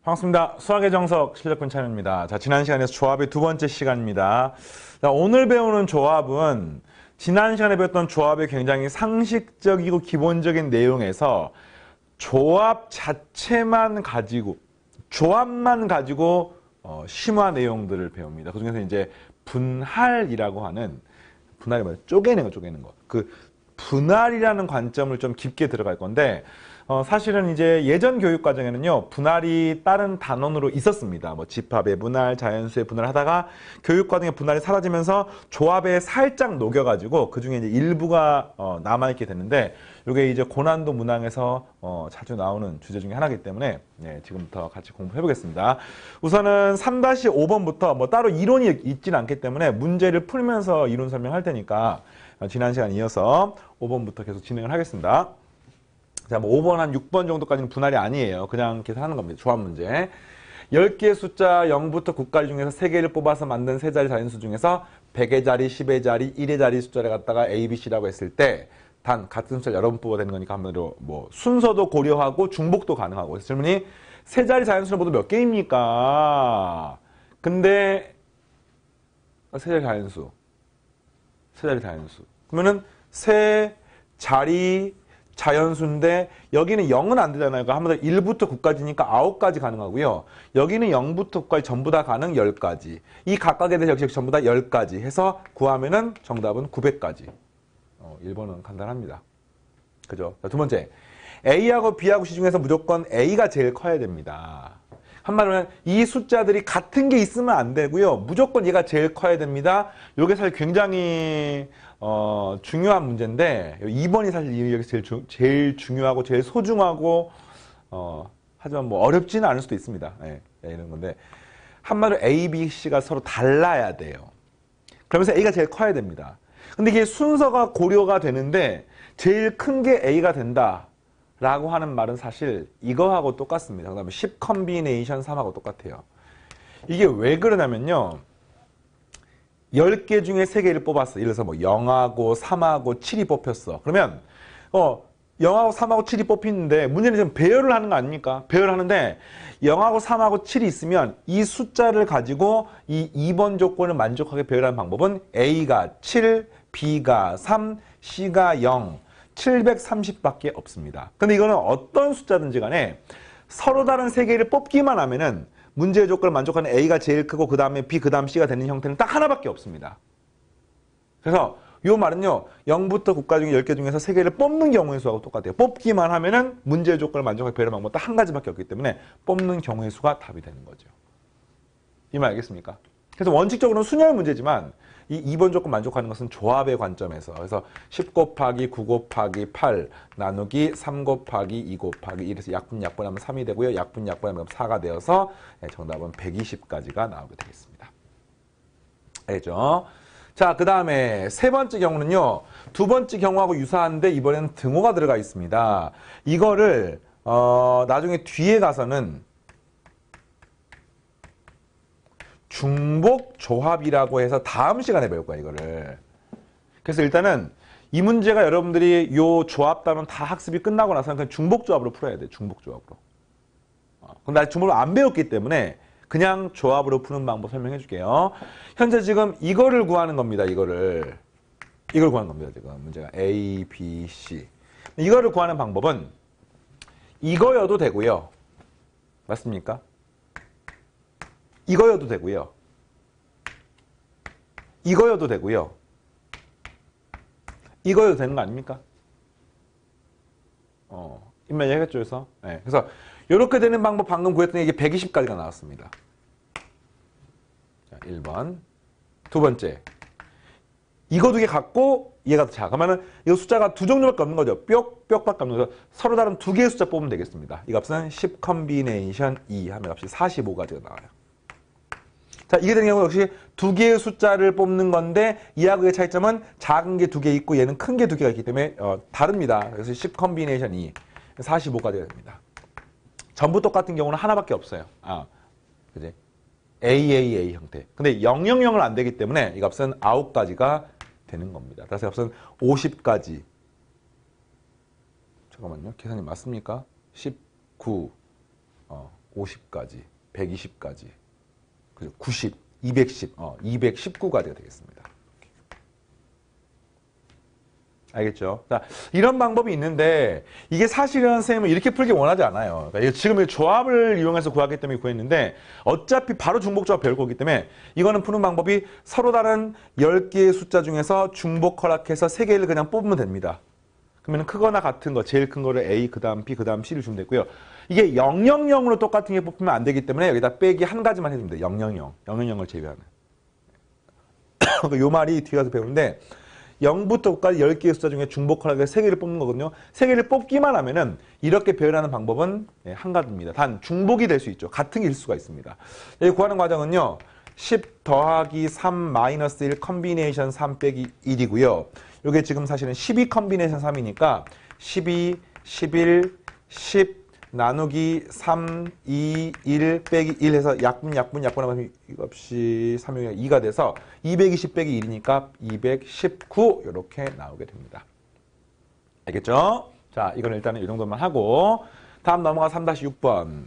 반갑습니다. 수학의 정석 실력군 찬입니다. 자, 지난 시간에서 조합의 두 번째 시간입니다. 자, 오늘 배우는 조합은 지난 시간에 배웠던 조합의 굉장히 상식적이고 기본적인 내용에서 조합 자체만 가지고, 조합만 가지고 심화 내용들을 배웁니다. 그 중에서 이제 분할이라고 하는, 분할이 뭐야? 쪼개는 거. 그 분할이라는 관점을 좀 깊게 들어갈 건데, 사실은 이제 예전 교육 과정에는요, 분할이 다른 단원으로 있었습니다. 뭐 집합의 분할, 자연수의 분할 하다가 교육 과정에 분할이 사라지면서 조합에 살짝 녹여가지고 그 중에 이제 일부가 남아있게 됐는데, 이게 이제 고난도 문항에서 자주 나오는 주제 중에 하나이기 때문에 지금부터 같이 공부해 보겠습니다. 우선은 3-5번부터 뭐 따로 이론이 있지는 않기 때문에 문제를 풀면서 이론 설명할 테니까 지난 시간 이어서 5번부터 계속 진행을 하겠습니다. 자, 뭐 5번 한 6번 정도까지는 분할이 아니에요. 그냥 계산하는 겁니다. 조합 문제. 10개의 숫자 0부터 9까지 중에서 3개를 뽑아서 만든 세 자리 자연수 중에서 100의 자리, 10의 자리, 1의 자리 숫자를 갖다가 A, B, C라고 했을 때 단 같은 숫자를 여러 번 뽑아야 되는 거니까 한번으로 뭐 순서도 고려하고 중복도 가능하고. 그래서 질문이 세 자리 자연수는 모두 몇 개입니까? 근데 세 자리 자연수. 그러면은 세 자리 자연수인데 여기는 0은 안 되잖아요. 그러니까 한번 더 1부터 9까지니까 9가지 가능하고요. 여기는 0부터 9까지 전부 다 가능 10가지. 이 각각에 대해서 역시 전부 다 10가지 해서 구하면은 정답은 900가지. 1번은 간단합니다. 그죠? 자, 두 번째. A하고 B하고 C 중에서 무조건 A가 제일 커야 됩니다. 한마디로 하면 이 숫자들이 같은 게 있으면 안 되고요. 무조건 얘가 제일 커야 됩니다. 이게 사실 굉장히 중요한 문제인데 2번이 사실 여기 제일 중요하고 제일 소중하고 하지만 뭐 어렵지는 않을 수도 있습니다. 이런 건데 한마디로 A, B, C가 서로 달라야 돼요. 그러면서 A가 제일 커야 됩니다. 근데 이게 순서가 고려가 되는데 제일 큰 게 A가 된다 라고 하는 말은 사실 이거하고 똑같습니다. 그 다음에 10 컨비네이션 3하고 똑같아요. 이게 왜 그러냐면요. 10개 중에 3개를 뽑았어. 예를 들어서 뭐 0하고 3하고 7이 뽑혔어. 그러면 0하고 3하고 7이 뽑히는데 문제는 지금 배열을 하는 거 아닙니까? 배열을 하는데 0하고 3하고 7이 있으면 이 숫자를 가지고 이 2번 조건을 만족하게 배열하는 방법은 A가 7, B가 3, C가 0, 730밖에 없습니다. 근데 이거는 어떤 숫자든지 간에 서로 다른 3개를 뽑기만 하면은 문제의 조건을 만족하는 A가 제일 크고 그 다음에 B, 그 다음 C가 되는 형태는 딱 하나밖에 없습니다. 그래서 이 말은요. 0부터 9까지 중에 10개 중에서 3개를 뽑는 경우의 수하고 똑같아요. 뽑기만 하면은 문제의 조건을 만족하게 배열하는 방법 딱 한 가지밖에 없기 때문에 뽑는 경우의 수가 답이 되는 거죠. 이 말 알겠습니까? 그래서 원칙적으로는 순열 문제지만 이 2번 조건 만족하는 것은 조합의 관점에서 그래서 10 곱하기 9 곱하기 8 나누기 3 곱하기 2 곱하기 1에서 약분하면 3이 되고요. 약분하면 4가 되어서 정답은 120까지가 나오게 되겠습니다. 알겠죠? 자, 그 다음에 세 번째 경우는요. 두 번째 경우하고 유사한데 이번에는 등호가 들어가 있습니다. 이거를 나중에 뒤에 가서는 중복 조합이라고 해서 다음 시간에 배울 거야, 이거를. 그래서 일단은 이 문제가 여러분들이 요 조합 단원 다 학습이 끝나고 나서는 그냥 중복 조합으로 풀어야 돼, 중복 조합으로. 근데 아직 중복을 안 배웠기 때문에 그냥 조합으로 푸는 방법 설명해 줄게요. 현재 지금 이거를 구하는 겁니다, 이걸 구하는 겁니다, 지금. 문제가 A, B, C. 이거를 구하는 방법은 이거여도 되고요. 맞습니까? 이거여도 되고요. 이거여도 되고요. 이거여도 되는 거 아닙니까? 인면 얘기했죠, 그래서. 그래서 이렇게 되는 방법 방금 구했더니 이게 120까지가 나왔습니다. 자, 1번. 두 번째. 이거 두 개 갖고 얘가 더 작아. 그러면은 이 숫자가 두 종류밖에 없는 거죠. 뾱뾱밖에 없는 거죠. 서로 다른 두 개의 숫자 뽑으면 되겠습니다. 이 값은 10 컨비네이션 2 하면 값이 45가지가 나와요. 자, 이게 되는 경우 역시 두 개의 숫자를 뽑는 건데 이하고의 차이점은 작은 게 두 개 있고 얘는 큰 게 두 개가 있기 때문에 다릅니다. 그래서 10 컨비네이션 2, 45가지가 됩니다. 전부 똑같은 경우는 하나밖에 없어요. 그지? AAA 형태. 근데 000은 안 되기 때문에 이 값은 9가지가 되는 겁니다. 그래서 이 값은 50가지. 잠깐만요. 계산이 맞습니까? 19, 50까지, 120까지, 90, 210, 219까지가 되겠습니다. 알겠죠? 자, 이런 방법이 있는데 이게 사실은 선생님은 이렇게 풀기 원하지 않아요. 그러니까 지금 이 조합을 이용해서 구하기 때문에 구했는데 어차피 바로 중복조합 배울 거기 때문에 이거는 푸는 방법이 서로 다른 10개의 숫자 중에서 중복 허락해서 3개를 그냥 뽑으면 됩니다. 그러면 크거나 같은 거, 제일 큰 거를 A, 그 다음 B, 그 다음 C를 주면 되고요. 이게 000으로 똑같은 게 뽑히면 안 되기 때문에 여기다 빼기 한 가지만 해주면 돼요. 000, 000을 제외하는. 요 말이 뒤에 가서 배우는데 0부터 9까지 10개의 숫자 중에 중복 허락에 3개를 뽑는 거거든요. 3개를 뽑기만 하면은 이렇게 배열하는 방법은 한 가지입니다. 단 중복이 될 수 있죠. 같은 게 일 수가 있습니다. 여기 구하는 과정은요. 10 더하기 3 마이너스 1 컨비네이션 3 빼기 1이고요. 이게 지금 사실은 12 컨비네이션 3이니까 12, 11, 10 나누기 3, 2, 1 빼기 1 해서 약분하면 이것이 3이 2가 돼서 220 빼기 1이니까 219 이렇게 나오게 됩니다. 알겠죠? 자, 이건 일단은 이 정도만 하고 다음 넘어가 3-6번.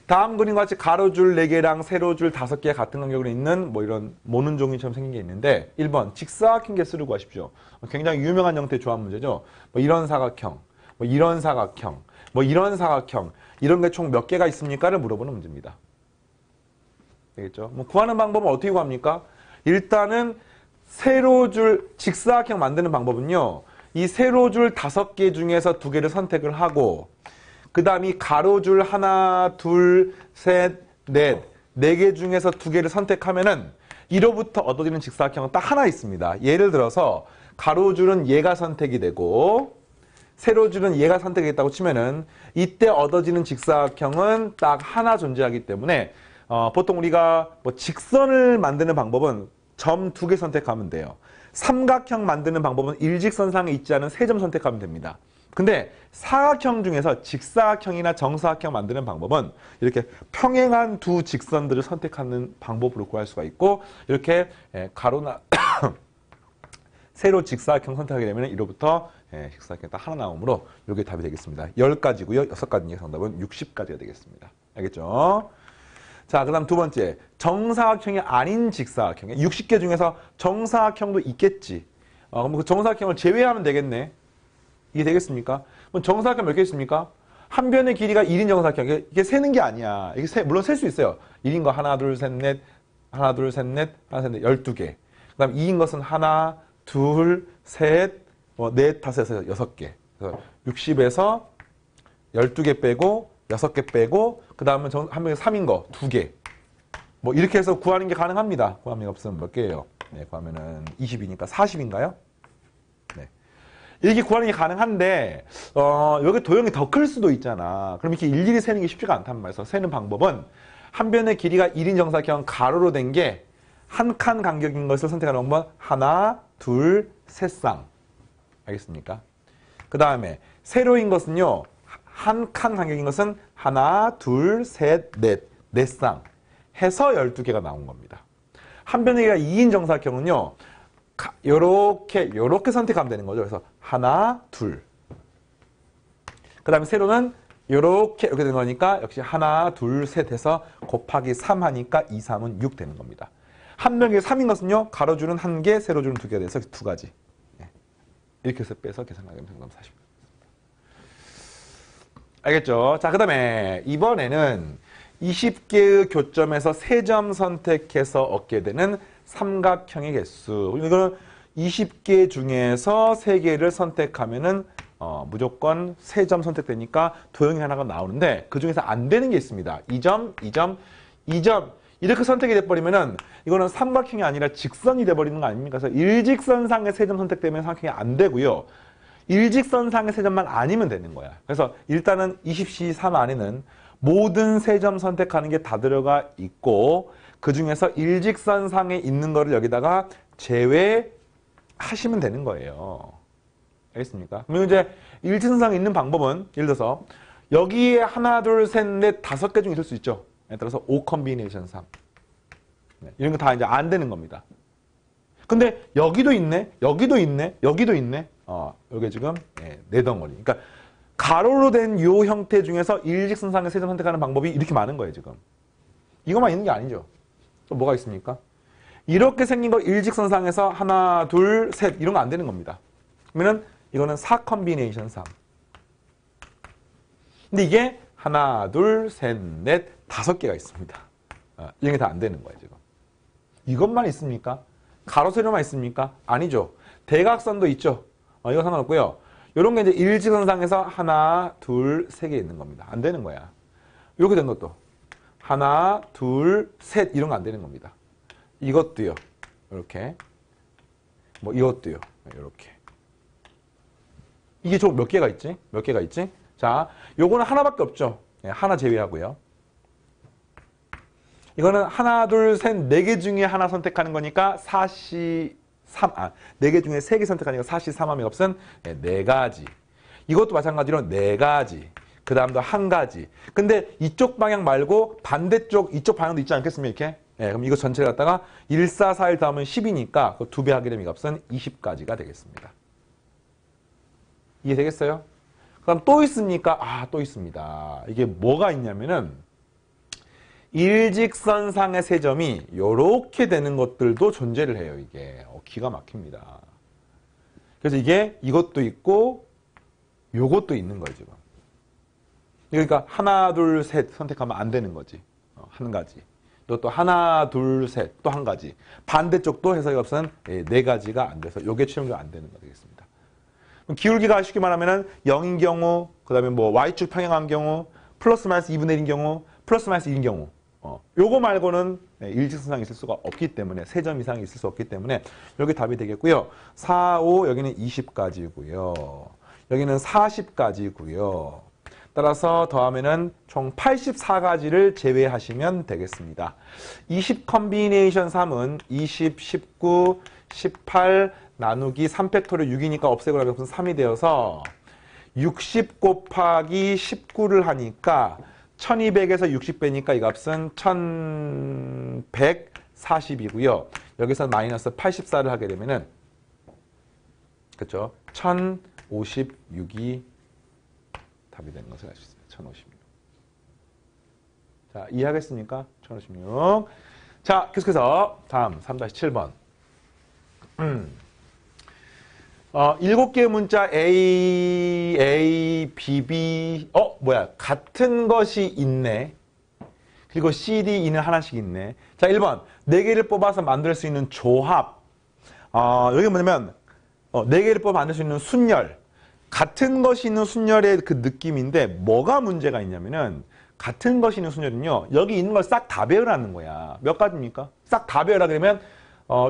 다음 그림과 같이 가로줄 4개랑 세로줄 5개 같은 간격으로 있는 뭐 이런 모는 종이처럼 생긴 게 있는데 1번 직사각형 개수를 구하십시오. 굉장히 유명한 형태의 조합 문제죠. 뭐 이런 사각형, 뭐 이런 사각형, 뭐 이런 사각형 이런 게 총 몇 개가 있습니까를 물어보는 문제입니다. 되겠죠? 뭐 구하는 방법은 어떻게 구합니까? 일단은 세로줄 직사각형 만드는 방법은요. 이 세로줄 5개 중에서 2개를 선택을 하고 그 다음 이 가로줄 하나, 둘, 셋, 넷, 4개 중에서 2개를 선택하면은 이로부터 얻어지는 직사각형은 딱 하나 있습니다. 예를 들어서 가로줄은 얘가 선택이 되고 세로줄은 얘가 선택했다고 치면은 이때 얻어지는 직사각형은 딱 하나 존재하기 때문에 보통 우리가 뭐 직선을 만드는 방법은 점 2개 선택하면 돼요. 삼각형 만드는 방법은 일직선상에 있지 않은 3점 선택하면 됩니다. 근데 사각형 중에서 직사각형이나 정사각형 만드는 방법은 이렇게 평행한 두 직선들을 선택하는 방법으로 구할 수가 있고 이렇게 가로나 세로 직사각형 선택하게 되면 이로부터 직사각형이 딱 하나 나오므로 이게 답이 되겠습니다. 10가지고요. 6가지 정답은 60가지가 되겠습니다. 알겠죠? 자, 그 다음 두 번째. 정사각형이 아닌 직사각형. 60개 중에서 정사각형도 있겠지. 그럼 그 정사각형을 제외하면 되겠네. 이게 되겠습니까? 그럼 정사각형 몇 개 있습니까? 한 변의 길이가 1인 정사각형. 이게 세는 게 아니야. 이게 물론 셀 수 있어요. 1인 거 하나, 둘, 셋, 넷, 하나, 둘, 셋, 넷, 하나, 셋, 넷, 12개. 그 다음 2인 것은 하나, 둘, 셋, 넷, 다섯, 여섯, 6개. 그래서 60에서 12개 빼고 6개 빼고 그 다음은 한 명이 3인 거 2개. 뭐 이렇게 해서 구하는 게 가능합니다. 구함이 없으면 몇 개예요? 네, 구하면은 20이니까 40인가요? 네. 이렇게 구하는 게 가능한데 여기 도형이 더 클 수도 있잖아. 그럼 이렇게 일일이 세는 게 쉽지가 않단 말이에요. 세는 방법은 한 변의 길이가 1인 정사각형 가로로 된 게 한 칸 간격인 것을 선택하는 방법은 하나, 둘, 셋 쌍. 알겠습니까? 그 다음에 세로인 것은요. 한 칸 간격인 것은 하나, 둘, 셋, 넷, 넷 쌍 해서 12개가 나온 겁니다. 한 변의 길이가 2인 정사각형은요. 요렇게 선택하면 되는 거죠. 그래서 하나, 둘. 그 다음에 세로는 이렇게 되는 거니까 역시 하나, 둘, 셋 해서 곱하기 3 하니까 2, 3은 6 되는 겁니다. 한 변의 길이 3인 것은요. 가로줄은 1개, 세로줄은 2개가 돼서 2가지. 이렇게 해서 빼서 계산하게 되면 정답 40. 알겠죠? 자, 그 다음에 이번에는 20개의 교점에서 3점 선택해서 얻게 되는 삼각형의 개수. 이거는 20개 중에서 3개를 선택하면은 무조건 3점 선택되니까 도형이 하나가 나오는데 그 중에서 안 되는 게 있습니다. 2점, 2점, 2점. 이렇게 선택이 돼버리면은 이거는 삼각형이 아니라 직선이 돼버리는 거 아닙니까? 그래서 일직선상의 3점 선택되면 삼각형이 안 되고요. 일직선상의 3점만 아니면 되는 거야. 그래서 일단은 20C3 안에는 모든 3점 선택하는 게 다 들어가 있고 그 중에서 일직선상에 있는 거를 여기다가 제외하시면 되는 거예요. 알겠습니까? 그럼 이제 일직선상에 있는 방법은 예를 들어서 여기에 하나, 둘, 셋, 넷, 5개 중에 있을 수 있죠. 예를 들어서 5 컨비네이션 3. 이런 거 다 이제 안 되는 겁니다. 근데 여기도 있네, 여기도 있네, 여기도 있네. 여기 지금 네 덩어리. 그러니까 가로로 된 요 형태 중에서 일직선상의 세 점 선택하는 방법이 이렇게 많은 거예요, 지금. 이것만 있는 게 아니죠. 또 뭐가 있습니까? 이렇게 생긴 거 일직선상에서 하나, 둘, 셋 이런 거 안 되는 겁니다. 그러면은 이거는 4 컨비네이션 3. 근데 이게 하나, 둘, 셋, 넷, 5개가 있습니다. 이런 게 다 안 되는 거예요, 지금. 이것만 있습니까? 가로 세로만 있습니까? 아니죠. 대각선도 있죠. 이거 상관없고요. 이런 게 이제 일직선상에서 하나, 둘, 3개 있는 겁니다. 안 되는 거야. 이렇게 된 것도 하나, 둘, 셋 이런 거 안 되는 겁니다. 이것도요. 이렇게. 뭐 이것도요. 이렇게. 이게 좀 몇 개가 있지? 몇 개가 있지? 자, 요거는 하나밖에 없죠. 하나 제외하고요. 이거는 하나, 둘, 셋, 4개 중에 하나 선택하는 거니까 4시 3, 4개 중에 3개 선택하니까 4시 3함이 없은 4가지. 이것도 마찬가지로 4가지. 그 다음도 1가지. 근데 이쪽 방향 말고 반대쪽 이쪽 방향도 있지 않겠습니까? 이렇게. 그럼 이거 전체를 갖다가 1, 4, 4, 1 다음은 10이니까 그 2배 하게 되면 이 값은 20가지가 되겠습니다. 이해되겠어요? 그럼 또 있습니까? 또 있습니다. 이게 뭐가 있냐면은 일직선상의 세 점이 이렇게 되는 것들도 존재를 해요. 이게 기가 막힙니다. 그래서 이게 이것도 있고 요것도 있는 거예요. 지금. 그러니까 하나, 둘, 셋 선택하면 안 되는 거지. 한 가지. 또 하나, 둘, 셋 또 한 가지. 반대쪽도 해석이 없으면 4가지가 안 돼서 요게 최종적으로 안 되는 거 되겠습니다. 기울기가 쉽게 말하면 0인 경우, 그 다음에 뭐 Y축 평행한 경우, 플러스 마이너스 2분의 1인 경우, 플러스 마이너스 1인 경우. 요거 말고는 일직선상이 있을 수가 없기 때문에, 3점 이상이 있을 수 없기 때문에 여기 답이 되겠고요. 4, 5, 여기는 20가지고요. 여기는 40가지고요. 따라서 더하면은 총 84가지를 제외하시면 되겠습니다. 20 컨비네이션 3은 20, 19, 18 나누기 3팩토리얼 6이니까 없애고 나면 3이 되어서 60 곱하기 19를 하니까 1200에서 60 빼니까 이 값은 1140이고요. 여기서 마이너스 84를 하게 되면은 그렇죠? 1056이 답이 되는 것을 알 수 있습니다. 1056. 자, 이해하겠습니까? 1056. 자, 계속해서 다음 3-7번. 7개의 문자 A, B, 같은 것이 있네. 그리고 C, D, E는 하나씩 있네. 자, 1번. 4개를 뽑아서 만들 수 있는 조합. 여기 뭐냐면, 4개를 뽑아 만들 수 있는 순열. 같은 것이 있는 순열의 그 느낌인데, 뭐가 문제가 있냐면은, 같은 것이 있는 순열은요, 여기 있는 걸 싹 다 배열하는 거야. 몇 가지입니까? 싹 다 배열하게 되면,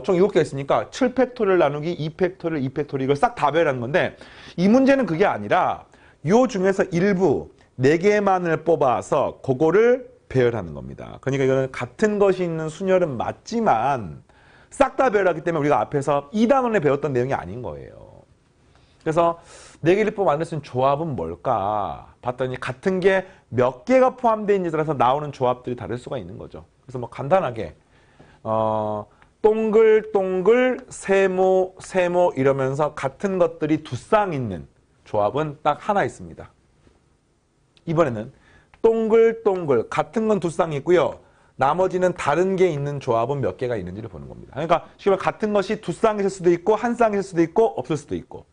총 7개 있으니까 7팩토리얼 나누기 2팩토리얼, 2팩토리얼 이걸 싹 다 배열하는 건데 이 문제는 그게 아니라 요 중에서 일부 4개만을 뽑아서 그거를 배열하는 겁니다. 그러니까 이거는 같은 것이 있는 순열은 맞지만 싹 다 배열하기 때문에 우리가 앞에서 2단원에 배웠던 내용이 아닌 거예요. 그래서 4개를 뽑아 만들 수 있는 조합은 뭘까 봤더니 같은 게 몇 개가 포함되어 있는지에 따라서 나오는 조합들이 다를 수가 있는 거죠. 그래서 뭐 간단하게 동글동글 세모 세모 이러면서 같은 것들이 두 쌍 있는 조합은 딱 하나 있습니다. 이번에는 동글동글 같은 건 두 쌍이 있고요. 나머지는 다른 게 있는 조합은 몇 개가 있는지를 보는 겁니다. 그러니까 쉽게 말해 같은 것이 두 쌍일 수도 있고 한 쌍일 수도 있고 없을 수도 있고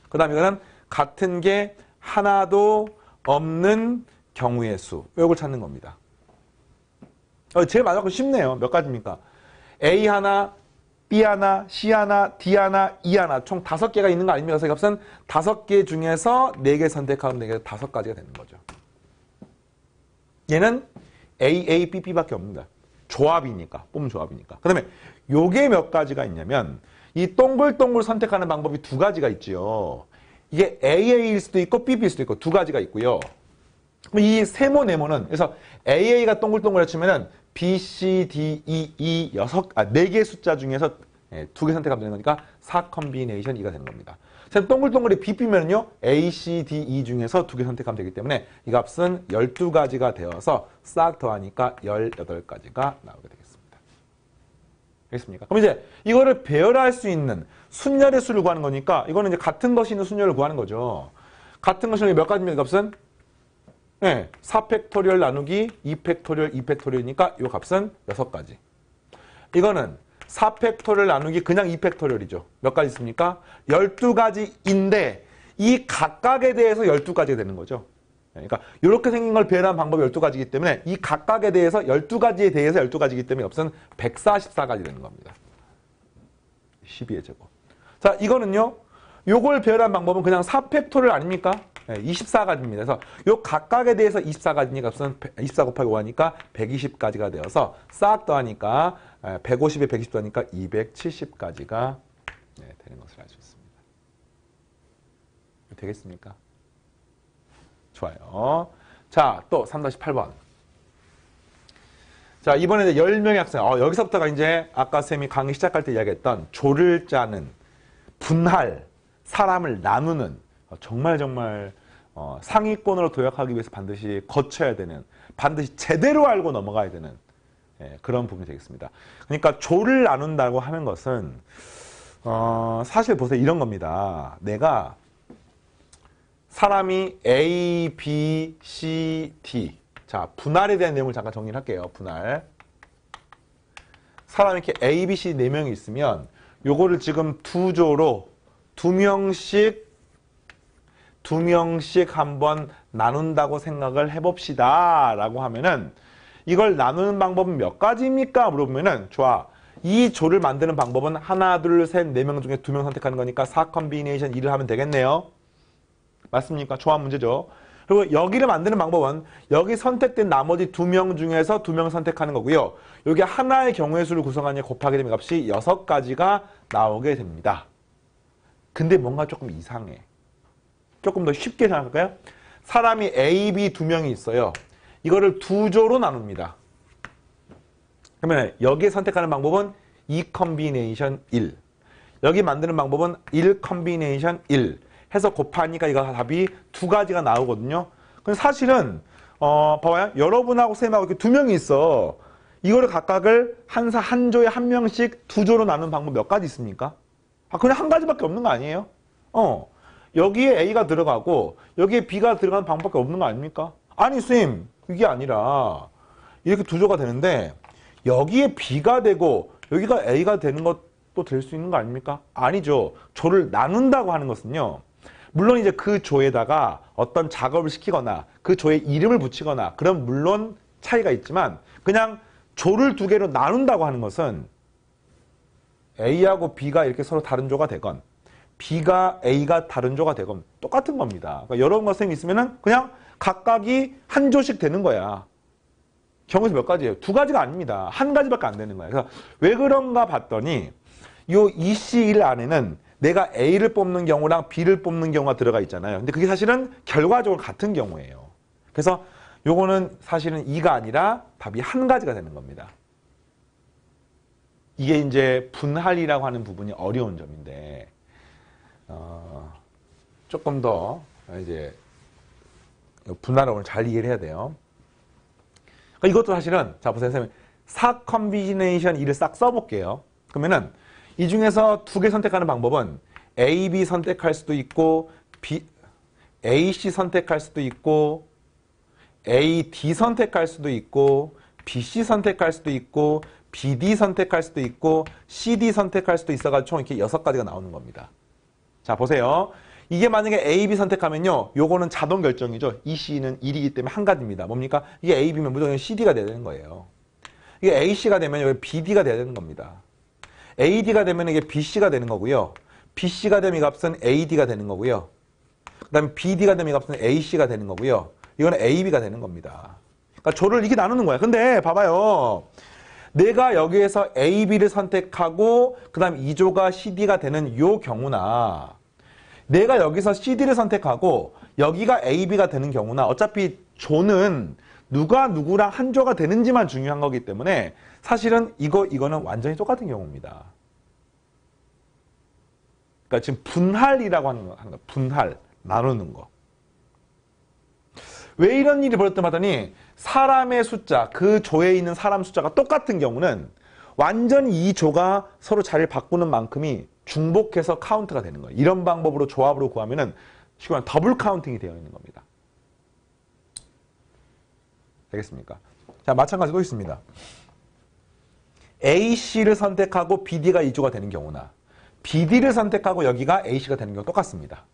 그 다음에 이거는 같은 게 하나도 없는 경우의 수 이걸 찾는 겁니다. 제일 마지막 건 쉽네요. 몇 가지입니까? A 하나, B 하나, C 하나, D 하나, E 하나 총 5개가 있는 거 아닙니까? 그래서 이 값은 5개 중에서 4개 선택하면 4개 5가지가 되는 거죠. 얘는 A, A, B, B밖에 없습니다. 조합이니까, 뽑은 조합이니까. 그 다음에 요게 몇 가지가 있냐면 이 동글동글 선택하는 방법이 2가지가 있죠. 이게 AA일 수도 있고 BB일 수도 있고 2가지가 있고요. 이 세모 네모는 그래서 AA가 동글동글 치면은 B, C, D, E, 4개의 숫자 중에서 2개 선택하면 되는 거니까 4 컨비네이션 2가 되는 겁니다. 동글동글이 BB면요 A, C, D, E 중에서 2개 선택하면 되기 때문에 이 값은 12가지가 되어서 싹 더하니까 18가지가 나오게 되겠습니다. 알겠습니까? 그럼 이제 이거를 배열할 수 있는 순열의 수를 구하는 거니까 이거는 이제 같은 것이 있는 순열을 구하는 거죠. 같은 것이 몇 가지입니까, 값은? 네, 4팩토리얼 나누기 2팩토리얼 2팩토리얼이니까 이 값은 6가지. 이거는 4팩토리얼 나누기 그냥 2팩토리얼이죠. 몇 가지 있습니까? 12가지인데 이 각각에 대해서 12가지가 되는 거죠. 그러니까 이렇게 생긴 걸 배열한 방법이 12가지이기 때문에 이 각각에 대해서 12가지에 대해서 12가지이기 때문에 값은 144가지 되는 겁니다. 12의 제곱. 자, 이거는요. 요걸 배열한 방법은 그냥 4팩토리얼 아닙니까? 24가지입니다. 그래서 요 각각에 대해서 24가지니까 값은 24 곱하기 5하니까 120가지가 되어서 싹 더하니까 150에 120 더하니까 270가지가 되는 것을 알 수 있습니다. 되겠습니까? 좋아요. 자, 또 3-8번. 자, 이번에 10명의 학생. 여기서부터가 이제 아까 쌤이 강의 시작할 때 이야기했던 조를 짜는, 분할, 사람을 나누는 정말 상위권으로 도약하기 위해서 반드시 거쳐야 되는, 반드시 제대로 알고 넘어가야 되는 그런 부분이 되겠습니다. 그러니까 조를 나눈다고 하는 것은 사실 보세요. 이런 겁니다. 내가 사람이 A, B, C, D. 자, 분할에 대한 내용을 잠깐 정리를 할게요. 분할. 사람이 이렇게 A, B, C 4명이 있으면 요거를 지금 두 조로 두 명씩 한번 나눈다고 생각을 해봅시다. 라고 하면은 이걸 나누는 방법은 몇 가지입니까? 물어보면은 좋아. 이 조를 만드는 방법은 하나, 둘, 셋, 4명 중에 2명 선택하는 거니까 4 컴비네이션 1을 하면 되겠네요. 맞습니까? 조합 문제죠. 그리고 여기를 만드는 방법은 여기 선택된 나머지 2명 중에서 2명 선택하는 거고요. 여기 하나의 경우의 수를 구성하니 곱하게 되면 값이 6가지가 나오게 됩니다. 근데 뭔가 조금 이상해. 조금 더 쉽게 생각할까요? 사람이 A, B 2명이 있어요. 이거를 두 조로 나눕니다. 그러면 여기에 선택하는 방법은 2 컴비네이션 1. 여기 만드는 방법은 1 컴비네이션 1. 해서 곱하니까 이거 답이 2가지가 나오거든요. 근데 사실은 봐봐요. 여러분하고 쌤하고 이렇게 2명이 있어. 이거를 각각을 한 조에 한 명씩 2조로 나누는 방법 몇 가지 있습니까? 그냥 한 가지밖에 없는 거 아니에요? 여기에 A가 들어가고 여기에 B가 들어가는 방법밖에 없는 거 아닙니까? 아니 쌤, 이게 아니라 이렇게 2조가 되는데 여기에 B가 되고 여기가 A가 되는 것도 될 수 있는 거 아닙니까? 아니죠. 조를 나눈다고 하는 것은요. 물론 이제 그 조에다가 어떤 작업을 시키거나 그 조에 이름을 붙이거나 그런 물론 차이가 있지만 그냥 조를 2개로 나눈다고 하는 것은 A하고 B가 이렇게 서로 다른 조가 되건 B가 A가 다른 조가 되건 똑같은 겁니다. 그러니까 여러분과 쌤이 있으면은 그냥 각각이 한 조씩 되는 거야. 경우에서 몇 가지예요? 2가지가 아닙니다. 한 가지밖에 안 되는 거야. 그래서 왜 그런가 봤더니 요 EC1 안에는 내가 A를 뽑는 경우랑 B를 뽑는 경우가 들어가 있잖아요. 근데 그게 사실은 결과적으로 같은 경우예요. 그래서 요거는 사실은 2가 아니라 답이 한 가지가 되는 겁니다. 이게 이제 분할이라고 하는 부분이 어려운 점인데 조금 더 이제 분할을 오늘 잘 이해를 해야 돼요. 그러니까 이것도 사실은 자 보세요, 선생님. 4 컴비네이션 2를 싹 써볼게요. 그러면은 이 중에서 2개 선택하는 방법은 A, B 선택할 수도 있고 A, C 선택할 수도 있고 A, D 선택할 수도 있고 B, C 선택할 수도 있고 B, D 선택할 수도 있고 C, D 선택할 수도 있어가지고 총 이렇게 6가지가 나오는 겁니다. 자 보세요. 이게 만약에 A, B 선택하면요. 요거는 자동 결정이죠. 이 C는 1이기 때문에 한 가지입니다. 뭡니까? 이게 A, B면 무조건 CD가 돼야 되는 거예요. 이게 AC가 되면 여기 BD가 돼야 되는 겁니다. AD가 되면 이게 BC가 되는 거고요. BC가 되면 이 값은 AD가 되는 거고요. 그 다음에 BD가 되면 이 값은 AC가 되는 거고요. 이거는 AB가 되는 겁니다. 그러니까 조를 이렇게 나누는 거야. 근데 봐봐요. 내가 여기에서 AB를 선택하고 그 다음 2조가 CD가 되는 요 경우나 내가 여기서 CD를 선택하고 여기가 AB가 되는 경우나 어차피 조는 누가 누구랑 한 조가 되는지만 중요한 거기 때문에 사실은 이거는 완전히 똑같은 경우입니다. 그러니까 지금 분할이라고 하는 거, 분할, 나누는 거. 왜 이런 일이 벌어졌다 하더니 사람의 숫자, 그 조에 있는 사람 숫자가 똑같은 경우는 완전히 이 조가 서로 자리를 바꾸는 만큼이 중복해서 카운트가 되는 거예요. 이런 방법으로 조합으로 구하면은 쉽게 말하면 더블 카운팅이 되어 있는 겁니다. 되겠습니까? 자, 마찬가지로 있습니다. AC를 선택하고 BD가 2조가 되는 경우나 BD를 선택하고 여기가 AC가 되는 경우 똑같습니다.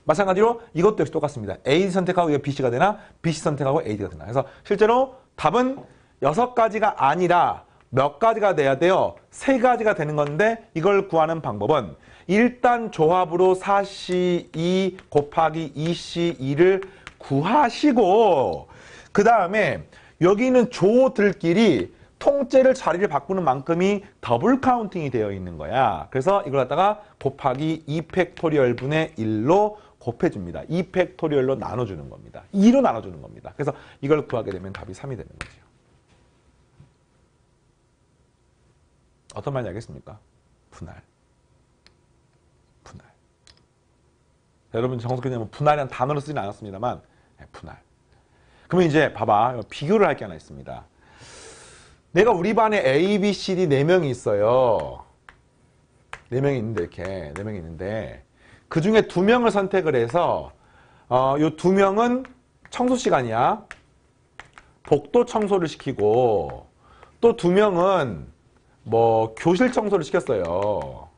마찬가지로 이것도 역시 똑같습니다. A 선택하고 이거 BC가 되나 BC 선택하고 AD가 되나. 그래서 실제로 답은 6가지가 아니라 몇 가지가 돼야 돼요? 3가지가 되는 건데 이걸 구하는 방법은 일단 조합으로 4C2 곱하기 2C2를 구하시고 그 다음에 여기 있는 조들끼리 통째를 자리를 바꾸는 만큼이 더블 카운팅이 되어 있는 거야. 그래서 이걸 갖다가 곱하기 2팩토리얼 분의 1로 곱해줍니다. 2팩토리얼로 나눠주는 겁니다. 2로 나눠주는 겁니다. 그래서 이걸 구하게 되면 답이 3이 되는 거죠. 어떤 말인지 알겠습니까? 분할. 분할. 여러분 정석교님은 분할이라는 단어를 쓰진 않았습니다만 분할. 그러면 이제 봐봐. 비교를 할 게 하나 있습니다. 내가 우리 반에 A, B, C, D 4명이 있어요. 4명이 있는데 이렇게 4명이 있는데 그 중에 2명을 선택을 해서 요 2명은 청소 시간이야. 복도 청소를 시키고 또 2명은 뭐 교실 청소를 시켰어요.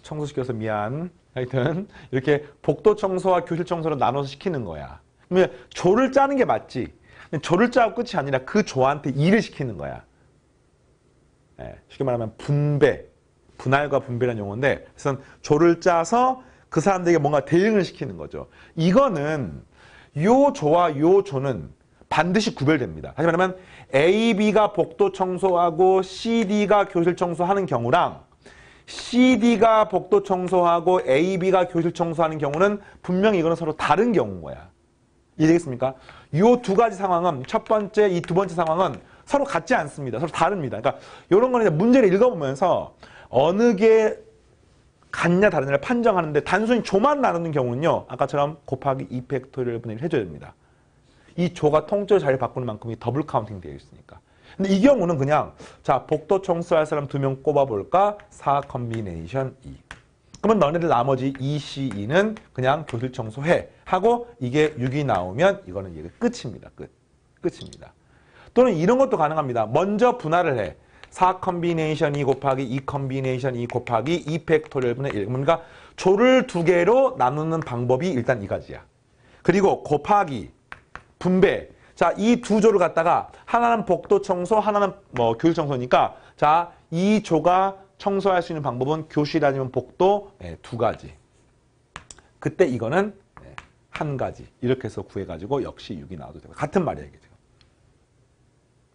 청소시켜서 미안. 하여튼 이렇게 복도 청소와 교실 청소를 나눠서 시키는 거야. 그러면 조를 짜는 게 맞지. 조를 짜고 끝이 아니라 그 조한테 일을 시키는 거야. 예, 쉽게 말하면 분배. 분할과 분배라는 용어인데 그래서 조를 짜서 그 사람들에게 뭔가 대응을 시키는 거죠. 이거는 요 조와 요 조는 반드시 구별됩니다. 다시 말하면 A, B가 복도 청소하고 C, D가 교실 청소하는 경우랑 C, D가 복도 청소하고 A, B가 교실 청소하는 경우는 분명히 이거는 서로 다른 경우인 거야. 이해되겠습니까? 이 2가지 상황은 첫 번째, 이 2번째 상황은 서로 같지 않습니다. 서로 다릅니다. 그러니까 이런 거는 이제 문제를 읽어보면서 어느 게 같냐 다르냐를 판정하는데 단순히 조만 나누는 경우는요. 아까처럼 곱하기 2팩토리얼 분의 1 해줘야 됩니다. 이 조가 통째로 자리를 바꾸는 만큼이 더블 카운팅 되어 있으니까. 근데 이 경우는 그냥 자 복도 청소할 사람 2명 꼽아볼까? 4 컨비네이션 2. 그러면 너네들 나머지 2C2는 그냥 교실 청소해 하고 이게 6이 나오면 이거는 이게 끝입니다. 끝입니다. 또는 이런 것도 가능합니다. 먼저 분할을 해. 4 컨비네이션 2 곱하기 2 컨비네이션 2 곱하기 2 팩토리얼 분의 1. 그러니까 조를 2개로 나누는 방법이 일단 2가지야. 그리고 곱하기 분배. 자, 이 2조를 갖다가 하나는 복도 청소, 하나는 뭐 교실 청소니까 자, 이 조가 청소할 수 있는 방법은 교실 아니면 복도 2가지. 그때 이거는 1가지. 이렇게 해서 구해가지고 역시 6이 나와도 되고 같은 말이야 이게 지금.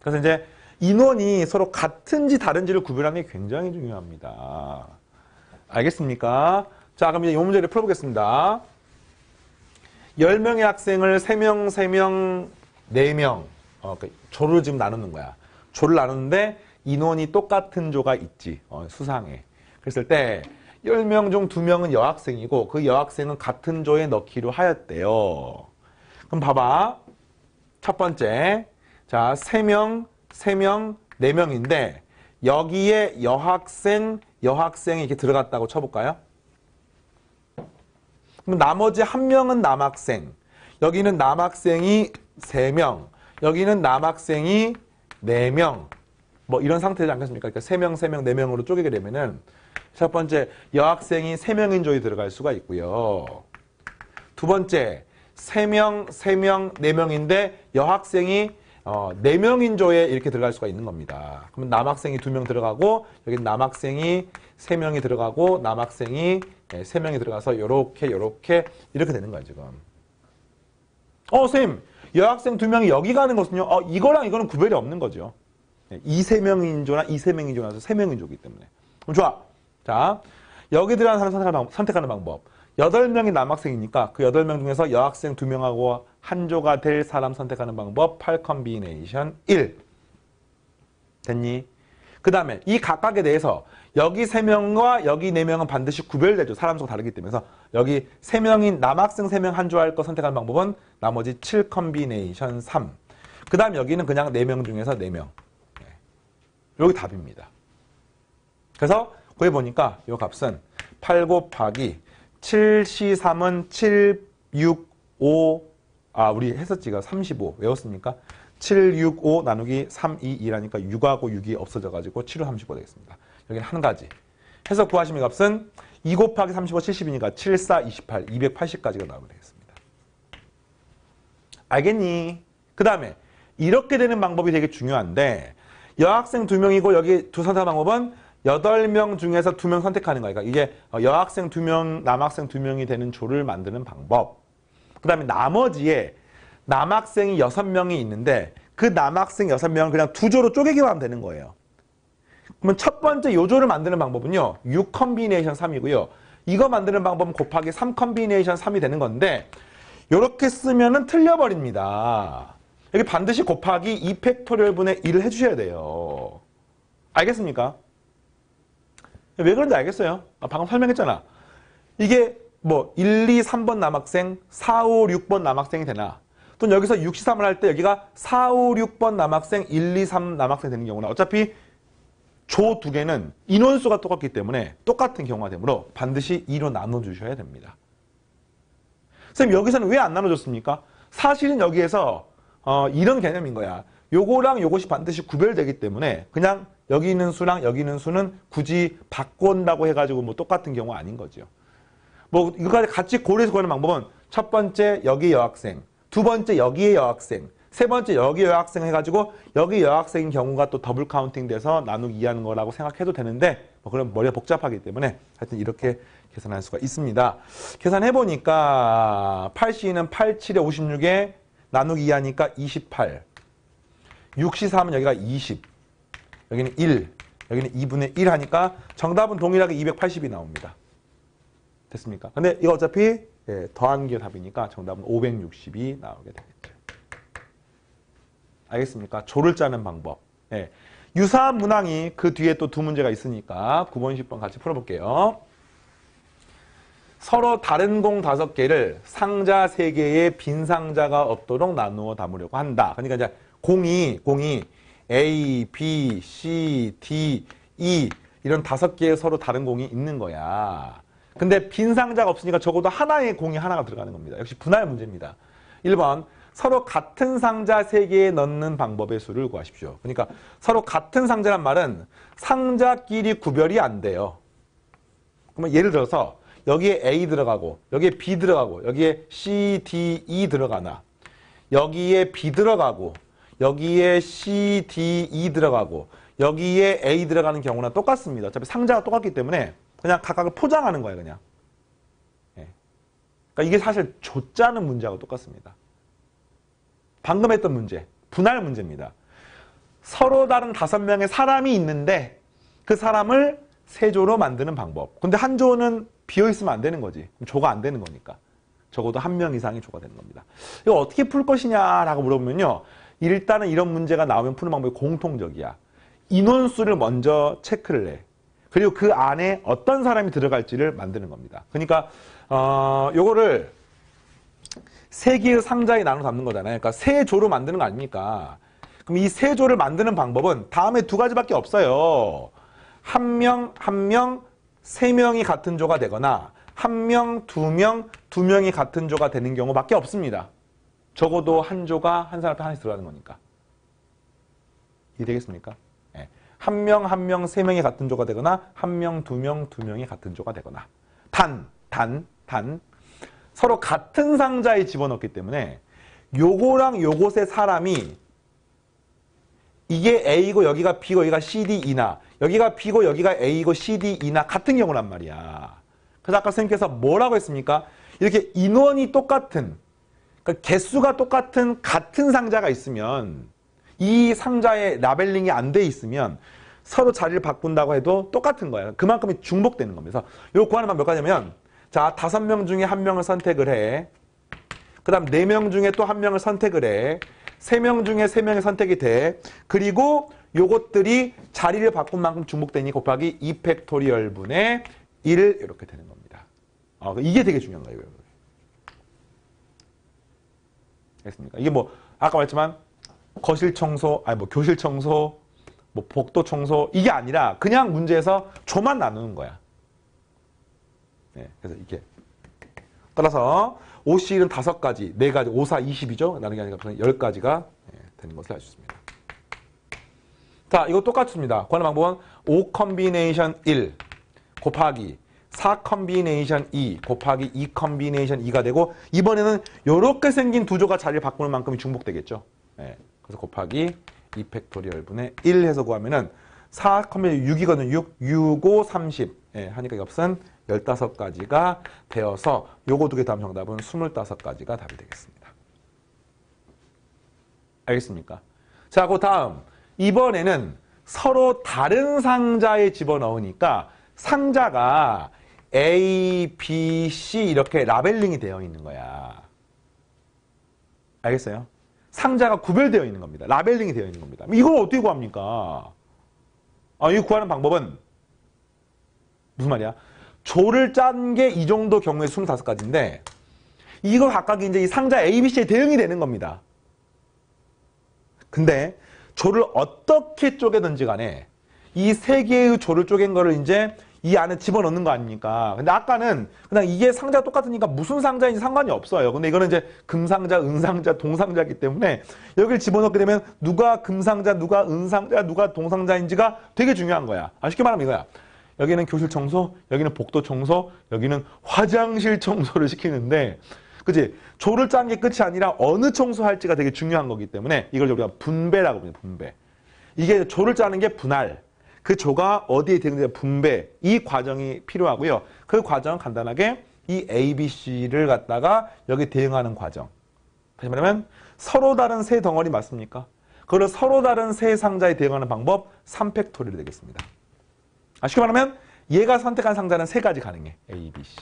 그래서 이제 인원이 서로 같은지 다른지를 구별하는 게 굉장히 중요합니다. 알겠습니까? 자, 그럼 이제 이 문제를 풀어보겠습니다. 10명의 학생을 3명, 3명, 4명 조를 지금 나누는 거야. 조를 나누는데 인원이 똑같은 조가 있지. 수상해. 그랬을 때 10명 중 2명은 여학생이고 그 여학생은 같은 조에 넣기로 하였대요. 그럼 봐봐. 첫 번째. 자, 3명, 3명, 4명인데 여기에 여학생이 이렇게 들어갔다고 쳐볼까요? 그럼 나머지 1명은 남학생. 여기는 남학생이 3명. 여기는 남학생이 4명. 뭐 이런 상태지 않겠습니까? 그러니까 3명, 3명, 4명으로 쪼개게 되면은 첫 번째 여학생이 3명인 조에 들어갈 수가 있고요. 두 번째 3명, 3명, 4명인데 여학생이 4명인 조에 이렇게 들어갈 수가 있는 겁니다. 그러면 남학생이 2명 들어가고 여기 남학생이 3명이 들어가고 남학생이 3명이 들어가서 요렇게 이렇게 되는 거야 지금. 선생님 여학생 2명이 여기 가는 것은요. 이거랑 이거는 구별이 없는 거죠. 2~3명인조나 2~3명인조나 3명인조이기 때문에. 그럼 좋아. 자, 여기 들어가는 사람 선택하는 방법. 8명이 남학생이니까 그 8명 중에서 여학생 2명하고 한 조가 될 사람 선택하는 방법 8 컨비네이션 1. 됐니? 그 다음에 이 각각에 대해서 여기 3명과 여기 4명은 반드시 구별되죠. 사람 수가 다르기 때문에. 그래서 여기 3명인 남학생 3명 한 조 할 거 선택하는 방법은 나머지 7 컨비네이션 3. 그 다음 여기는 그냥 4명 중에서 4명. 여기 답입니다. 그래서 거기 보니까 이 값은 8 곱하기 7C3은 7, 6, 5, 우리 했었지가 35 외웠습니까? 7, 6, 5 나누기 3, 2, 2라니까 6하고 6이 없어져가지고 7은 35 되겠습니다. 여기는 한 가지. 해서 구하시면 값은 2 곱하기 35, 70이니까 7, 4, 28, 280까지가 나오게 되겠습니다. 알겠니? 그 다음에 이렇게 되는 방법이 되게 중요한데 여학생 2명이고 여기 두 선택 방법은 8명 중에서 2명 선택하는 거니까 이게 여학생 2명, 남학생 2명이 되는 조를 만드는 방법. 그 다음에 나머지에 남학생이 6명이 있는데 그 남학생 6명을 그냥 2조로 쪼개기만 하면 되는 거예요. 그러면 첫 번째 요조를 만드는 방법은요. 6 컨비네이션 3이고요. 이거 만드는 방법은 곱하기 3 컨비네이션 3이 되는 건데 이렇게 쓰면은 틀려버립니다. 여기 반드시 곱하기 2 팩토리얼 분의 1을 해주셔야 돼요. 알겠습니까? 왜 그런지 알겠어요? 방금 설명했잖아. 이게 뭐 1, 2, 3번 남학생, 4, 5, 6번 남학생이 되나? 또는 여기서 6C3을 할 때 여기가 4, 5, 6번 남학생, 1, 2, 3 남학생 되는 경우는 어차피 조 두 개는 인원수가 똑같기 때문에 똑같은 경우가 되므로 반드시 2로 나눠주셔야 됩니다. 선생님 여기서는 왜 안 나눠줬습니까? 사실은 여기에서 이런 개념인 거야. 요거랑 요것이 반드시 구별되기 때문에 그냥 여기 있는 수랑 여기 있는 수는 굳이 바꾼다고 해가지고 뭐 똑같은 경우가 아닌 거죠. 뭐 이거까지 같이 고려해서 구하는 방법은 첫 번째 여기 여학생, 두 번째 여기에 여학생, 세 번째 여기 여학생 해가지고 여기 여학생인 경우가 또 더블 카운팅 돼서 나누기 2하는 거라고 생각해도 되는데 뭐 그럼 머리가 복잡하기 때문에 하여튼 이렇게 계산할 수가 있습니다. 계산해보니까 8C는 8, 7에 56에 나누기 2하니까 28. 6C3은 여기가 20. 여기는 1. 여기는 2분의 1 하니까 정답은 동일하게 280이 나옵니다. 됐습니까? 근데 이거 어차피 더한 게 답이니까 정답은 560이 나오게 되겠죠. 알겠습니까? 조를 짜는 방법. 유사한 문항이 그 뒤에 또 두 문제가 있으니까 9번, 10번 같이 풀어볼게요. 서로 다른 공 5개를 상자 3개에 빈 상자가 없도록 나누어 담으려고 한다. 그러니까 이제 공이 A, B, C, D, E 이런 5개의 서로 다른 공이 있는 거야. 근데 빈 상자가 없으니까 적어도 하나의 공이 하나가 들어가는 겁니다. 역시 분할 문제입니다. 1번 서로 같은 상자 3개에 넣는 방법의 수를 구하십시오. 그러니까 서로 같은 상자란 말은 상자끼리 구별이 안 돼요. 그러면 예를 들어서 여기에 A 들어가고 여기에 B 들어가고 여기에 C, D, E 들어가나 여기에 B 들어가고 여기에 C, D, E 들어가고 여기에 A 들어가는 경우는 똑같습니다. 어차피 상자가 똑같기 때문에 그냥 각각을 포장하는 거예요. 그냥. 그러니까 이게 사실 조짜는 문제하고 똑같습니다. 방금 했던 문제, 분할 문제입니다. 서로 다른 5명의 사람이 있는데 그 사람을 3조로 만드는 방법. 근데 한 조는 비어있으면 안 되는 거지. 그럼 조가 안 되는 거니까. 적어도 1명 이상이 조가 되는 겁니다. 이거 어떻게 풀 것이냐라고 물어보면요. 일단은 이런 문제가 나오면 푸는 방법이 공통적이야. 인원수를 먼저 체크를 해. 그리고 그 안에 어떤 사람이 들어갈지를 만드는 겁니다. 그러니까 요거를 3개의 상자에 나눠 담는 거잖아요. 그러니까 3조로 만드는 거 아닙니까? 그럼 이 3조를 만드는 방법은 다음에 2가지밖에 없어요. 한 명, 3명이 같은 조가 되거나 1명, 2명, 2명이 같은 조가 되는 경우밖에 없습니다. 적어도 한 조가 한 사람한테 하나씩 들어가는 거니까. 이해되겠습니까? 한 명, 3명이 같은 조가 되거나 1명, 2명, 2명이 같은 조가 되거나 단 서로 같은 상자에 집어넣기 때문에 요거랑 요곳의 사람이 이게 A고 여기가 B고 여기가 C, D, E나 여기가 B고 여기가 A고 C, D, E나 같은 경우란 말이야. 그래서 아까 선생님께서 뭐라고 했습니까? 이렇게 인원이 똑같은 그러니까 개수가 똑같은 같은 상자가 있으면 이 상자에 라벨링이 안 돼 있으면 서로 자리를 바꾼다고 해도 똑같은 거예요. 그만큼이 중복되는 겁니다. 그래서 이거 구하는 방법 몇 가지냐면 자 5명 중에 1명을 선택을 해. 그 다음 4명 중에 또 1명을 선택을 해. 3명 중에 3명이 선택이 돼. 그리고 요것들이 자리를 바꾼 만큼 중복되니 곱하기 2 팩토리얼 분의 1 이렇게 되는 겁니다. 이게 되게 중요한 거예요. 알겠습니까? 이게 뭐 아까 말했지만 거실 청소, 아니 뭐 교실 청소, 뭐 복도 청소 이게 아니라 그냥 문제에서 조만 나누는 거야. 그래서 이게 따라서 OC는 5가지, 4가지, 5, 4, 20이죠. 나는 게 아니라 10가지가 되는 것을 알 수 있습니다. 자, 이거 똑같습니다. 구하는 방법은 5 컨비네이션 1 곱하기 4 컨비네이션 2 곱하기 2 컨비네이션 2가 되고, 이번에는 이렇게 생긴 두 조가 자리를 바꾸는 만큼이 중복되겠죠. 그래서 곱하기 2 팩토리얼 분의 1 해서 구하면은 4 컨비네이션 6이거든요. 6, 5, 30 하니까 값은 15가지가 되어서 요거 두 개 다음 정답은 25가지가 답이 되겠습니다. 알겠습니까? 자, 그 다음 이번에는 서로 다른 상자에 집어넣으니까 상자가 A, B, C 이렇게 라벨링이 되어 있는 거야. 알겠어요? 상자가 구별되어 있는 겁니다. 라벨링이 되어 있는 겁니다. 이걸 어떻게 구합니까? 이거 구하는 방법은 무슨 말이야? 조를 짠 게 이 정도 경우에 25가지인데 이거 각각 이제 이 상자 A, B, C에 대응이 되는 겁니다. 근데 조를 어떻게 쪼개든지 간에 이 세 개의 조를 쪼갠 거를 이제 이 안에 집어넣는 거 아닙니까? 근데 아까는 그냥 이게 상자가 똑같으니까 무슨 상자인지 상관이 없어요. 근데 이거는 이제 금상자, 은상자, 동상자이기 때문에 여기를 집어넣게 되면 누가 금상자, 누가 은상자, 누가 동상자인지가 되게 중요한 거야. 쉽게 말하면 이거야. 여기는 교실 청소, 여기는 복도 청소, 여기는 화장실 청소를 시키는데, 그치? 조를 짠 게 끝이 아니라 어느 청소할지가 되게 중요한 거기 때문에 이걸 우리가 분배라고 부르죠. 분배. 이게 조를 짜는 게 분할. 그 조가 어디에 대응되는 분배. 이 과정이 필요하고요. 그 과정은 간단하게 이 A, B, C를 갖다가 여기 대응하는 과정. 다시 말하면 서로 다른 세 덩어리 맞습니까? 그걸 서로 다른 세 상자에 대응하는 방법 3팩토리얼이 되겠습니다. 쉽게 말하면 얘가 선택한 상자는 3가지 가능해. A, B, C.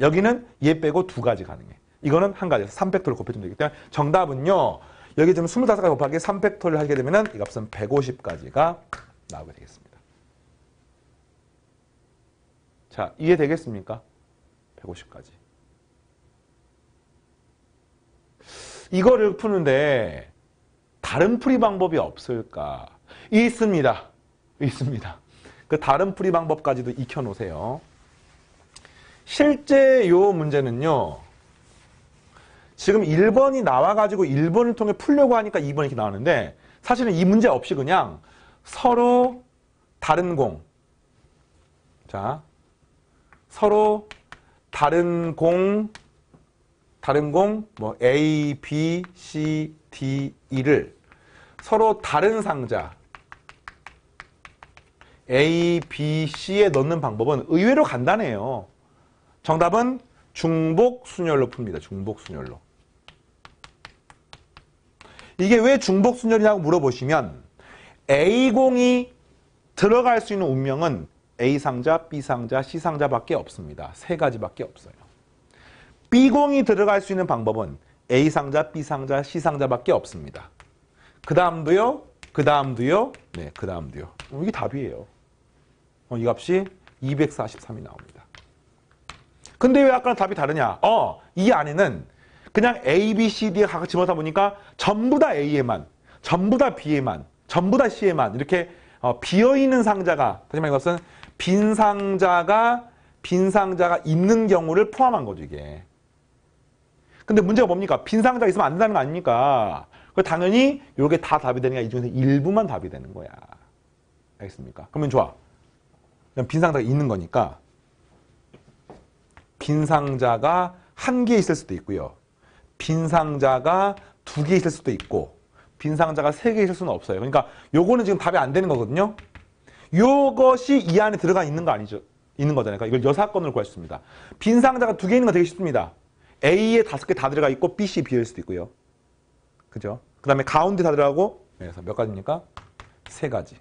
여기는 얘 빼고 2가지 가능해. 이거는 한 가지에서 3팩토리얼 곱해주면 되기 때문에 정답은요. 여기 지금 25가지 곱하기 3팩토리얼 하게 되면 이 값은 150가지가 나오게 되겠습니다. 자, 이해되겠습니까? 150가지. 이거를 푸는데 다른 풀이 방법이 없을까? 있습니다. 있습니다. 그 다른 풀이 방법까지도 익혀놓으세요. 실제 요 문제는요. 지금 1번이 나와가지고 1번을 통해 풀려고 하니까 2번이 이렇게 나오는데 사실은 이 문제 없이 그냥 서로 다른 공. 자, 서로 다른 공, 뭐 A, B, C, D, E를 서로 다른 상자 A, B, C에 넣는 방법은 의외로 간단해요. 정답은 중복 순열로 풉니다. 중복 순열로. 이게 왜 중복 순열이냐고 물어보시면 A공이 들어갈 수 있는 운명은 A상자, B상자, C상자밖에 없습니다. 3가지밖에 없어요. B공이 들어갈 수 있는 방법은 A상자, B상자, C상자밖에 없습니다. 그 다음도요. 네, 그 다음도요. 이게 답이에요. 이 값이 243이 나옵니다. 근데 왜 아까랑 답이 다르냐? 이 안에는 그냥 A, B, C, D가 각각 집어넣다 보니까 전부 다 A에만, 전부 다 B에만, 전부 다 C에만 이렇게 비어있는 상자가, 다시 말해 이것은 빈 상자가 있는 경우를 포함한 거죠, 이게. 근데 문제가 뭡니까? 빈 상자가 있으면 안 된다는 거 아닙니까? 당연히 이게 다 답이 되니까 이 중에서 일부만 답이 되는 거야. 알겠습니까? 그러면 좋아. 그냥 빈 상자가 있는 거니까 빈 상자가 1개 있을 수도 있고요. 빈 상자가 2개 있을 수도 있고 빈 상자가 3개 있을 수는 없어요. 그러니까 요거는 지금 답이 안 되는 거거든요. 요것이 이 안에 들어가 있는 거 아니죠? 있는 거잖아요. 그러니까 이걸 여사건으로 구할 수 있습니다. 빈 상자가 2개 있는 거 되게 쉽습니다. A에 5개 다 들어가 있고 B, C, B일 수도 있고요. 그죠? 그 다음에 가운데 다 들어가고 그래서 몇 가지입니까? 3가지.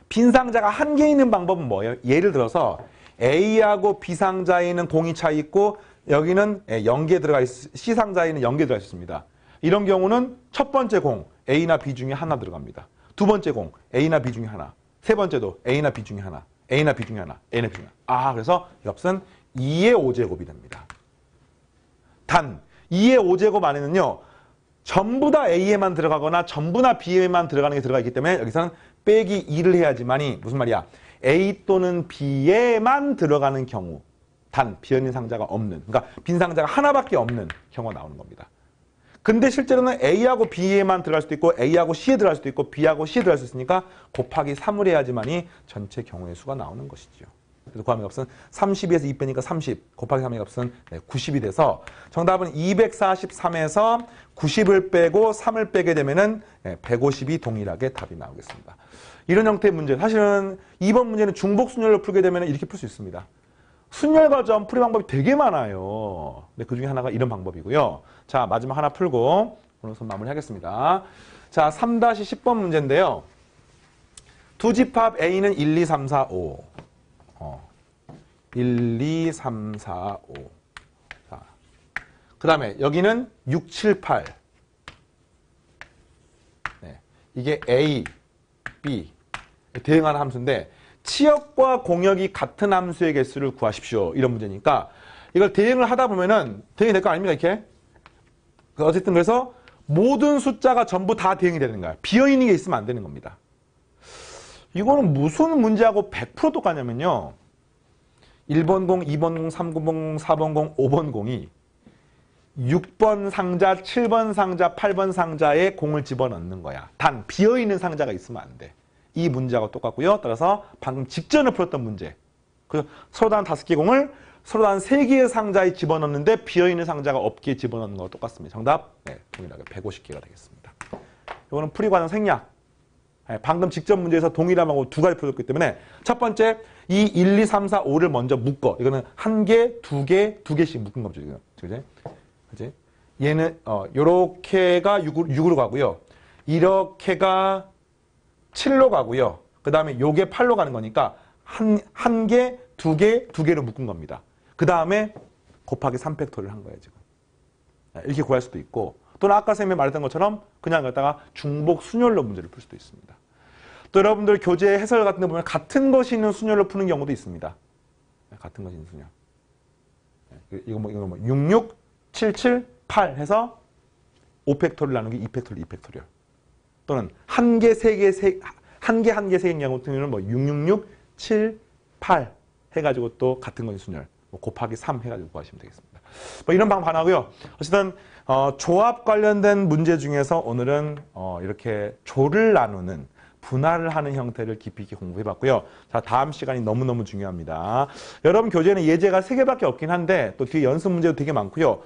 빈 상자가 1개 있는 방법은 뭐예요? 예를 들어서 A하고 B 상자에는 공이 차 있고 여기는 0개 들어가 C 상자에는 0개 들어가 있습니다. 이런 경우는 첫 번째 공 A나 B 중에 하나 들어갑니다. 두 번째 공 A나 B 중에 하나. 세 번째도 A나 B 중에 하나. A나 B 중에 하나. A나 B 중에 하나. 그래서 이 값은 2의 5제곱이 됩니다. 단 2의 5제곱 안에는요. 전부 다 A에만 들어가거나 전부 다 B에만 들어가는 게 들어가 있기 때문에 여기서는 빼기 2를 해야지만이 무슨 말이야? A 또는 B에만 들어가는 경우 단 비어있는 상자가 없는, 그러니까 빈 상자가 하나밖에 없는 경우가 나오는 겁니다. 근데 실제로는 A하고 B에만 들어갈 수도 있고 A하고 C에 들어갈 수도 있고 B하고 C에 들어갈 수 있으니까 곱하기 3을 해야지만이 전체 경우의 수가 나오는 것이죠. 그래서 구함의 값은 32에서 2 빼니까 30, 곱하기 3의 값은 90이 돼서 정답은 243에서 90을 빼고 3을 빼게 되면은 150이 동일하게 답이 나오겠습니다. 이런 형태의 문제, 사실은 2번 문제는 중복 순열로 풀게 되면 이렇게 풀 수 있습니다. 순열 과정 풀이 방법이 되게 많아요. 근데 그 중에 하나가 이런 방법이고요. 자, 마지막 하나 풀고 오늘 수업 마무리하겠습니다. 자, 3-10번 문제인데요. 두 집합 A는 1, 2, 3, 4, 5. 1, 2, 3, 4, 5. 자, 그 다음에 여기는 6, 7, 8. 네, 이게 A, B. 대응하는 함수인데 치역과 공역이 같은 함수의 개수를 구하십시오. 이런 문제니까 이걸 대응을 하다 보면은 대응이 될 거 아닙니까? 이렇게. 어쨌든 그래서 모든 숫자가 전부 다 대응이 되는 거야. 비어있는 게 있으면 안 되는 겁니다. 이거는 무슨 문제하고 100% 똑같냐면요. 1번 공, 2번 공, 3번 공, 4번 공, 5번 공이 6번 상자, 7번 상자, 8번 상자에 공을 집어넣는 거야. 단 비어있는 상자가 있으면 안 돼. 이 문제하고 똑같고요. 따라서 방금 직전에 풀었던 문제. 그래서 서로 다른 5개 공을 서로 다른 3개의 상자에 집어넣는데 비어있는 상자가 없게 집어넣는 거와 똑같습니다. 정답, 네, 동일하게 150개가 되겠습니다. 이거는 풀이 과정 생략. 네, 방금 직전 문제에서 동일함하고 두 가지 풀었기 때문에 첫 번째, 이 1, 2, 3, 4, 5를 먼저 묶어. 이거는 한 개, 두 개, 두 개씩 묶은 거죠. 지금. 그지? 그지? 얘는, 요렇게가 6으로 가고요. 이렇게가 7로 가고요. 그 다음에 요게 8로 가는 거니까 한 개, 두 개, 두 개로 묶은 겁니다. 그 다음에 곱하기 3팩토리를 한 거예요, 지금. 이렇게 구할 수도 있고, 또는 아까 선생님이 말했던 것처럼 그냥 갖다가 중복 순열로 문제를 풀 수도 있습니다. 또 여러분들 교재 해설 같은 데 보면 같은 것이 있는 순열로 푸는 경우도 있습니다. 같은 것이 있는 순열. 이거 뭐 66, 77, 8 해서 5팩토리를 나누기 2팩토리, 2팩토리얼. 또는 한 개, 세 개, 한 개, 세 개인 경우 같은 경우는 뭐 666, 7, 8 해가지고 또 같은 것이 순열. 뭐 곱하기 3 해가지고 구하시면 되겠습니다. 뭐 이런 방법 하나고요. 어쨌든 조합 관련된 문제 중에서 오늘은 이렇게 조를 나누는 분할을 하는 형태를 깊이 있게 공부해봤고요. 자, 다음 시간이 너무너무 중요합니다. 여러분 교재는 예제가 3개밖에 없긴 한데 또 뒤에 연습 문제도 되게 많고요.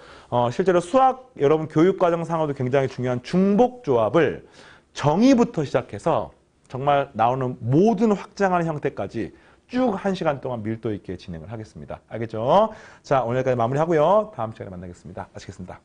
실제로 수학 여러분 교육과정상으로도 굉장히 중요한 중복조합을 정의부터 시작해서 정말 나오는 모든 확장하는 형태까지 쭉 1시간 동안 밀도 있게 진행을 하겠습니다. 알겠죠? 자, 오늘 여기까지 마무리하고요. 다음 시간에 만나겠습니다. 마치겠습니다.